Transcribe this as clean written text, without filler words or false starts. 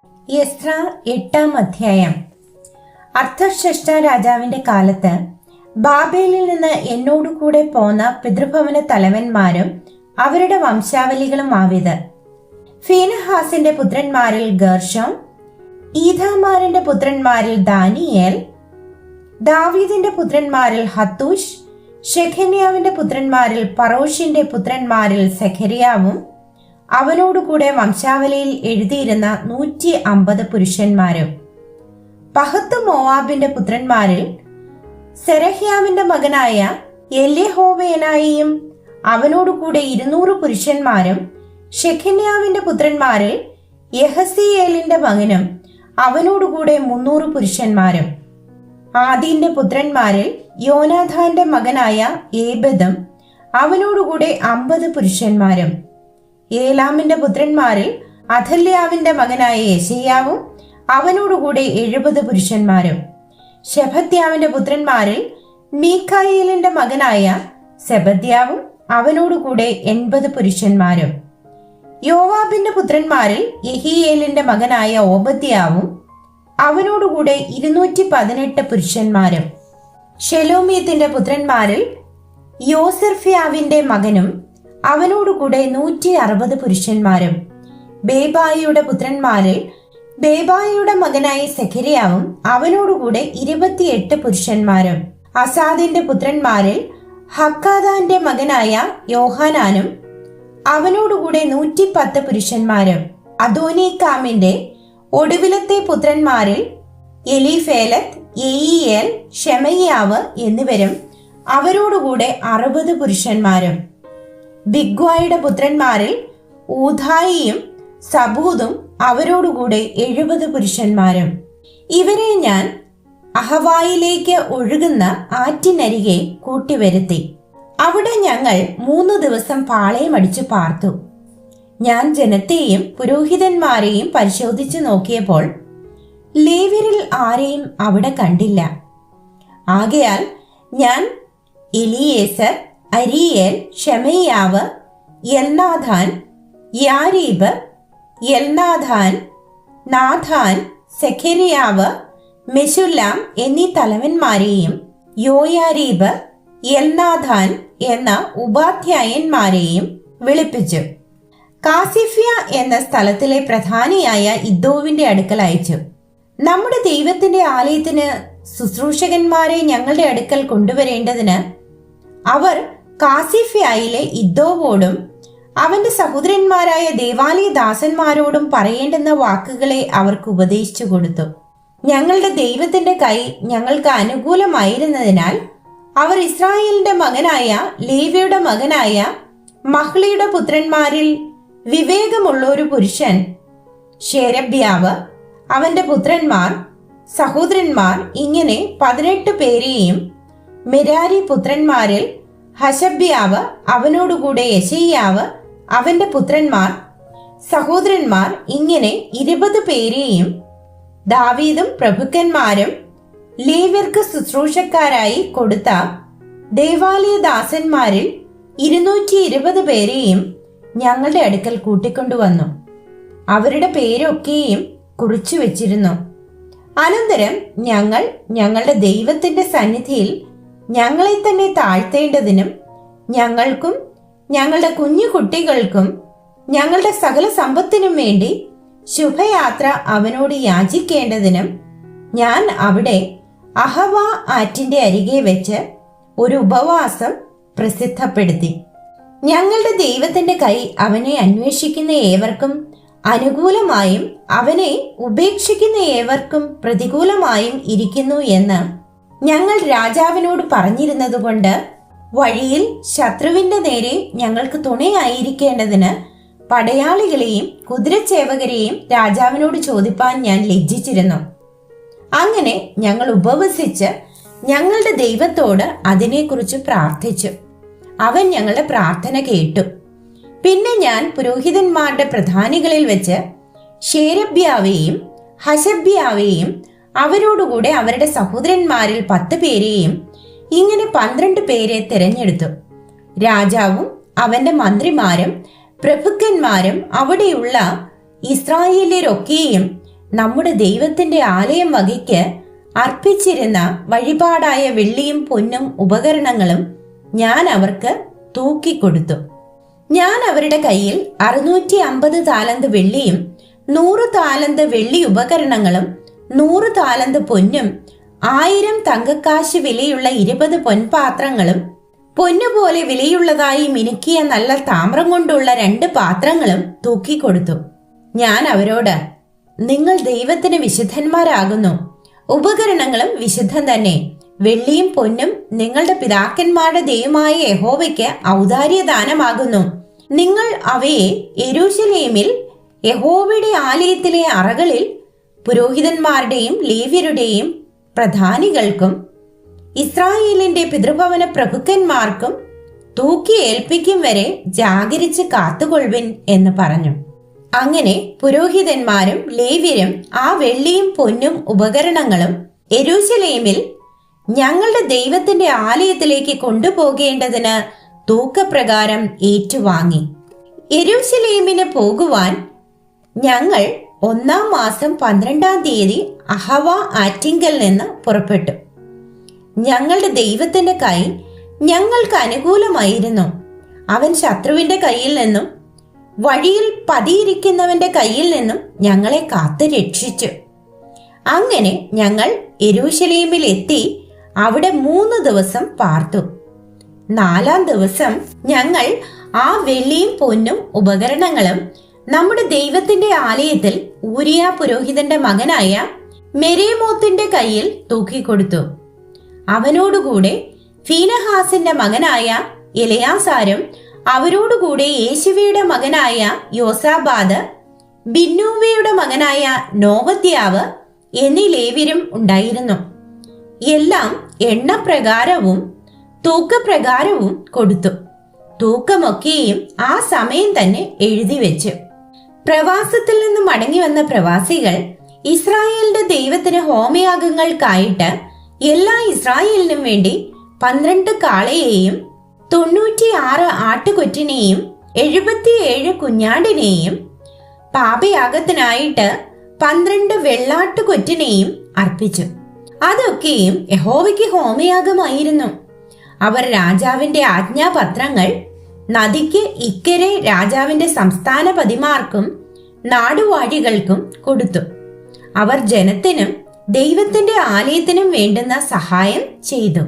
എസ്ര 8-ാം അധ്യായം. അർത്ഥശ്രേഷ്ഠ രാജാവിന്റെ കാലത്ത് ബാബേലിൽ നിന്ന് എന്നോടുകൂടെ പോന്ന പിതൃഭവന തലവന്മാരും അവരുടെ വംശാവലികളും ആവിത്: ഫീനഹാസിന്റെ പുത്രന്മാരിൽ ഗർശോം, ഈഥാമാരിന്റെ പുത്രന്മാരിൽ ദാനിയേൽ, ദാവീദിന്റെ പുത്രന്മാരിൽ ഹത്തൂഷ്, ഷെഖന്യാവിന്റെ പുത്രന്മാരിൽ പറോഷിന്റെ പുത്രന്മാരിൽ സെഖര്യാവും അവനോടുകൂടെ വംശാവലിയിൽ എഴുതിയിരുന്ന 150 പുരുഷന്മാരും. പഹത്ത് മോവാബിന്റെ പുത്രന്മാരിൽ സെരഹ്യാവിന്റെ മകനായ എല്യഹോവേനായിയും അവനോടുകൂടെ 200 പുരുഷന്മാരും. ഷെഖന്യാവിന്റെ പുത്രന്മാരിൽ യഹസിയേലിന്റെ മകനും അവനോടുകൂടെ 300 പുരുഷന്മാരും. ആദീന്റെ പുത്രന്മാരിൽ യോനാഥാന്റെ മകനായ ഏബദും അവനോടുകൂടെ 50 പുരുഷന്മാരും. ഏലാമിന്റെ പുത്രന്മാരിൽ അഥല്യാവിന്റെ മകനായ യെശയ്യാവും അവനോടുകൂടെ 70 പുരുഷന്മാരും. ശെഫത്യാവിന്റെ പുത്രന്മാരിൽ മീഖായേലിന്റെ മകനായ സെബദ്യാവും അവനോടുകൂടെ 80 പുരുഷന്മാരും. യോവാബിന്റെ പുത്രന്മാരിൽ യെഹിയേലിന്റെ മകനായ ഓബദ്യാവും അവനോടുകൂടെ 218 പുരുഷന്മാരും. ഷെലോമീത്തിന്റെ പുത്രന്മാരിൽ യോസെർഫ്യാവിന്റെ മകനും അവനോടുകൂടെ 160 പുരുഷന്മാരും. ബേബായിയുടെ പുത്രന്മാരിൽ ബേബായിയുടെ മകനായ സെഖര്യാവും അവനോടുകൂടെ 28 പുരുഷന്മാരും. അസാദിന്റെ പുത്രന്മാരിൽ ഹക്കാദാന്റെ മകനായ യോഹാനാനും അവനോടുകൂടെ 110 പുരുഷന്മാരും. അദോനീകാമിന്റെ ഒടുവിലത്തെ പുത്രന്മാരിൽ എലീഫേലത്ത്, യെയീയേൽ, ഷെമയ്യാവ് എന്നിവരും അവരോടുകൂടെ 60 പുരുഷന്മാരും. ബിഗ്വായുടെ പുത്രന്മാരിൽ ഊദായിയും സബൂദും അവരോടുകൂടെ 70 പുരുഷന്മാരും. ഇവരെ ഞാൻ അഹവായിലേക്ക് ഒഴുകുന്ന ആറ്റിനരികെ കൂട്ടിവരുത്തി. അവിടെ ഞങ്ങൾ 3 ദിവസം പാളയമടിച്ചു പാർത്തു. ഞാൻ ജനത്തെയും പുരോഹിതന്മാരെയും പരിശോധിച്ചു നോക്കിയപ്പോൾ ലേവ്യരിൽ ആരെയും അവിടെ കണ്ടില്ല. ആകയാൽ ഞാൻ എലീയേസർ, അരീയേൽ, ഷെമയ്യാവ്, എൽനാഥാൻ, യാരീബ്, എൽനാഥാൻ, നാഥാൻ, സെഖര്യാവ്, മെശുല്ലാം എന്നീ തലവന്മാരെയും യോയാരീബ്, എൽനാഥാൻ എന്ന ഉപാധ്യായന്മാരെയും വിളിപ്പിച്ചു. കാസിഫ്യ എന്ന സ്ഥലത്തിലെ പ്രധാനിയായ ഇദ്ദോവിന്റെ അടുക്കൽ അയച്ചു. നമ്മുടെ ദൈവത്തിന്റെ ആലയത്തിന് ശുശ്രൂഷകന്മാരെ ഞങ്ങളുടെ അടുക്കൽ കൊണ്ടുവരേണ്ടതിന് അവർ കാസിഫ്യായിലെ ഇദ്ദോവോടും അവന്റെ സഹോദരന്മാരായ ദേവാലയ ദാസന്മാരോടും പറയേണ്ടുന്ന വാക്കുകളെ അവർക്ക് ഉപദേശിച്ചു കൊടുത്തു. ഞങ്ങളുടെ ദൈവത്തിന്റെ കൈ ഞങ്ങൾക്ക് അനുകൂലമായിരുന്നതിനാൽ അവർ ഇസ്രായേലിന്റെ മകനായ ലേവിയുടെ മകനായ മഹ്ലിയുടെ പുത്രന്മാരിൽ വിവേകമുള്ള ഒരു പുരുഷൻ ശേരബ്യാവ്, അവന്റെ പുത്രന്മാർ, സഹോദരന്മാർ ഇങ്ങനെ 18 പേരെയും, മെരാരി പുത്രന്മാരിൽ ഹശബ്യാവ്, അവനോടുകൂടെ യെശയ്യാവ്, അവന്റെ പുത്രന്മാർ, സഹോദരന്മാർ ഇങ്ങനെ 20 പേരെയും, ദാവീദും പ്രഭുക്കന്മാരും ലേവ്യർക്ക് ശുശ്രൂഷക്കാരായി കൊടുത്ത ദേവാലയ ദാസന്മാരിൽ 220 പേരെയും ഞങ്ങളുടെ അടുക്കൽ കൂട്ടിക്കൊണ്ടുവന്നു. അവരുടെ പേരൊക്കെയും കുറിച്ചു വെച്ചിരുന്നു. അനന്തരം ഞങ്ങൾ ഞങ്ങളുടെ ദൈവത്തിന്റെ സന്നിധിയിൽ ഞങ്ങളെ തന്നെ താഴ്ത്തേണ്ടതിനും ഞങ്ങൾക്കും ഞങ്ങളുടെ കുഞ്ഞു കുട്ടികൾക്കും ഞങ്ങളുടെ സകല സമ്പത്തിനും വേണ്ടി ശുഭയാത്ര അവനോട് യാചിക്കേണ്ടതിനും ഞാൻ അവിടെ അഹവ ആറ്റിന്റെ അരികെ വെച്ച് ഒരു ഉപവാസം പ്രസിദ്ധപ്പെടുത്തി. ഞങ്ങളുടെ ദൈവത്തിന്റെ കൈ അവനെ അന്വേഷിക്കുന്ന ഏവർക്കും അനുകൂലമായും അവനെ ഉപേക്ഷിക്കുന്ന ഏവർക്കും പ്രതികൂലമായും ഇരിക്കുന്നു എന്ന് ഞങ്ങൾ രാജാവിനോട് പറഞ്ഞിരുന്നതുകൊണ്ട് വഴിയിൽ ശത്രുവിന്റെ നേരെ ഞങ്ങൾക്ക് തുണയായിരിക്കേണ്ടതിന് പടയാളികളെയും കുതിരച്ചേവകരെയും രാജാവിനോട് ചോദിപ്പാൻ ഞാൻ ലജ്ജിച്ചിരുന്നു. അങ്ങനെ ഞങ്ങൾ ഉപവസിച്ച് ഞങ്ങളുടെ ദൈവത്തോട് അതിനെക്കുറിച്ച് പ്രാർത്ഥിച്ചു. അവൻ ഞങ്ങളുടെ പ്രാർത്ഥന കേട്ടു. പിന്നെ ഞാൻ പുരോഹിതന്മാരുടെ പ്രധാനികളിൽ വെച്ച് ശേരബ്യാവെയും ഹശബ്യാവെയും അവരോടുകൂടെ അവരുടെ സഹോദരന്മാരിൽ 10 പേരെയും ഇങ്ങനെ 12 പേരെ തിരഞ്ഞെടുത്തു. രാജാവും അവന്റെ മന്ത്രിമാരും പ്രഭുക്കന്മാരും അവിടെയുള്ള ഇസ്രായേല്യരൊക്കെയും നമ്മുടെ ദൈവത്തിന്റെ ആലയം വകയ്ക്ക് അർപ്പിച്ചിരുന്ന വഴിപാടായ വെള്ളിയും പൊന്നും ഉപകരണങ്ങളും ഞാൻ അവർക്ക് തൂക്കിക്കൊടുത്തു. ഞാൻ അവരുടെ കയ്യിൽ 650 താലന്ത് വെള്ളിയും 100 താലന്ത് വെള്ളി ഉപകരണങ്ങളും 100 താലന്ത് പൊന്നും 1000 തങ്കക്കാശ് വിലയുള്ള 20 പൊൻപാത്രങ്ങളും പൊന്നുപോലെ വിലയുള്ളതായി മിനുക്കിയ നല്ല താമ്രം കൊണ്ടുള്ള 2 പാത്രങ്ങളും തൂക്കിക്കൊടുത്തു. ഞാൻ അവരോട്, നിങ്ങൾ ദൈവത്തിന് വിശുദ്ധന്മാരാകുന്നു, ഉപകരണങ്ങളും വിശുദ്ധം തന്നെ. വെള്ളിയും പൊന്നും നിങ്ങളുടെ പിതാക്കന്മാരുടെ ദൈവമായ യഹോവയ്ക്ക് ഔദാര്യദാനമാകുന്നു. നിങ്ങൾ അവയെ യെരൂശലേമിൽ യഹോവയുടെ ആലയത്തിലെ അറകളിൽ പുരോഹിതന്മാരുടെയും ലേവ്യരുടെയും പ്രധാനികൾക്കും ഇസ്രായേലിന്റെ പിതൃഭവന പ്രഭുക്കന്മാർക്കും തൂക്കി ഏൽപ്പിക്കും വരെ ജാഗരിച്ച് കാത്തുകൊള്ളുവിൻ എന്ന് പറഞ്ഞു. അങ്ങനെ പുരോഹിതന്മാരും ലേവ്യരും ആ വെള്ളിയും പൊന്നും ഉപകരണങ്ങളും യെരൂശലേമിൽ ഞങ്ങളുടെ ദൈവത്തിന്റെ ആലയത്തിലേക്ക് കൊണ്ടുപോകേണ്ടതിന് തൂക്കപ്രകാരം ഏറ്റുവാങ്ങി. യെരൂശലേമിന് പോകുവാൻ ഞങ്ങൾ 1-ാം മാസം 12-ാം തീയതി അഹവ ആറ്റിങ്കൽ നിന്ന് പുറപ്പെട്ടു. ഞങ്ങളുടെ ദൈവത്തിന്റെ കൈ ഞങ്ങൾക്ക് അനുകൂലമായിരുന്നു. അവൻ ശത്രുവിന്റെ കയ്യിൽ നിന്നും വഴിയിൽ പതിയിരിക്കുന്നവന്റെ കയ്യിൽ നിന്നും ഞങ്ങളെ കാത്തു രക്ഷിച്ചു. അങ്ങനെ ഞങ്ങൾ യെരൂശലേമിൽ എത്തി അവിടെ 3 ദിവസം പാർത്തു. 4-ാം ദിവസം ഞങ്ങൾ ആ വെള്ളിയും പൊന്നും ഉപകരണങ്ങളും നമ്മുടെ ദൈവത്തിന്റെ ആലയത്തിൽ ഊരിയ പുരോഹിതന്റെ മകനായ മെരേമോത്തിന്റെ കയ്യിൽ തൂക്കിക്കൊടുത്തു. അവനോടുകൂടെ ഫീനഹാസിന്റെ മകനായ എലയാസാരും അവരോടുകൂടെ യേശുവയുടെ മകനായ യോസാബാദ്, ബിന്നൂവയുടെ മകനായ നോവത്യാവ് എന്നീ ലേവ്യരും ഉണ്ടായിരുന്നു. എല്ലാം എണ്ണപ്രകാരവും തൂക്കപ്രകാരവും കൊടുത്തു. തൂക്കമൊക്കെയും ആ സമയം തന്നെ എഴുതി വെച്ചു. പ്രവാസത്തിൽ നിന്ന് മടങ്ങി വന്ന പ്രവാസികൾ ഇസ്രായേലിന്റെ ദൈവത്തിന് ഹോമയാഗങ്ങൾക്കായിട്ട് എല്ലാ ഇസ്രായേലിനും വേണ്ടി 12 കാളയെയും 96 ആട്ടുകൊറ്റിനെയും 77 കുഞ്ഞാടിനെയും പാപയാഗത്തിനായിട്ട് 12 വെള്ളാട്ടുകൊറ്റിനെയും അർപ്പിച്ചു. അതൊക്കെയും യഹോവയ്ക്ക് ഹോമയാഗമായിരുന്നു. അവർ രാജാവിന്റെ ആജ്ഞാപത്രങ്ങൾ നദിക്ക് ഇക്കരെ രാജാവിന്റെ സംസ്ഥാനപതിമാർക്കും നാടുവാഴികൾക്കും കൊടുത്തു. അവർ ജനത്തിനും ദൈവത്തിന്റെ ആലയത്തിനും വേണ്ടുന്ന സഹായം ചെയ്തു.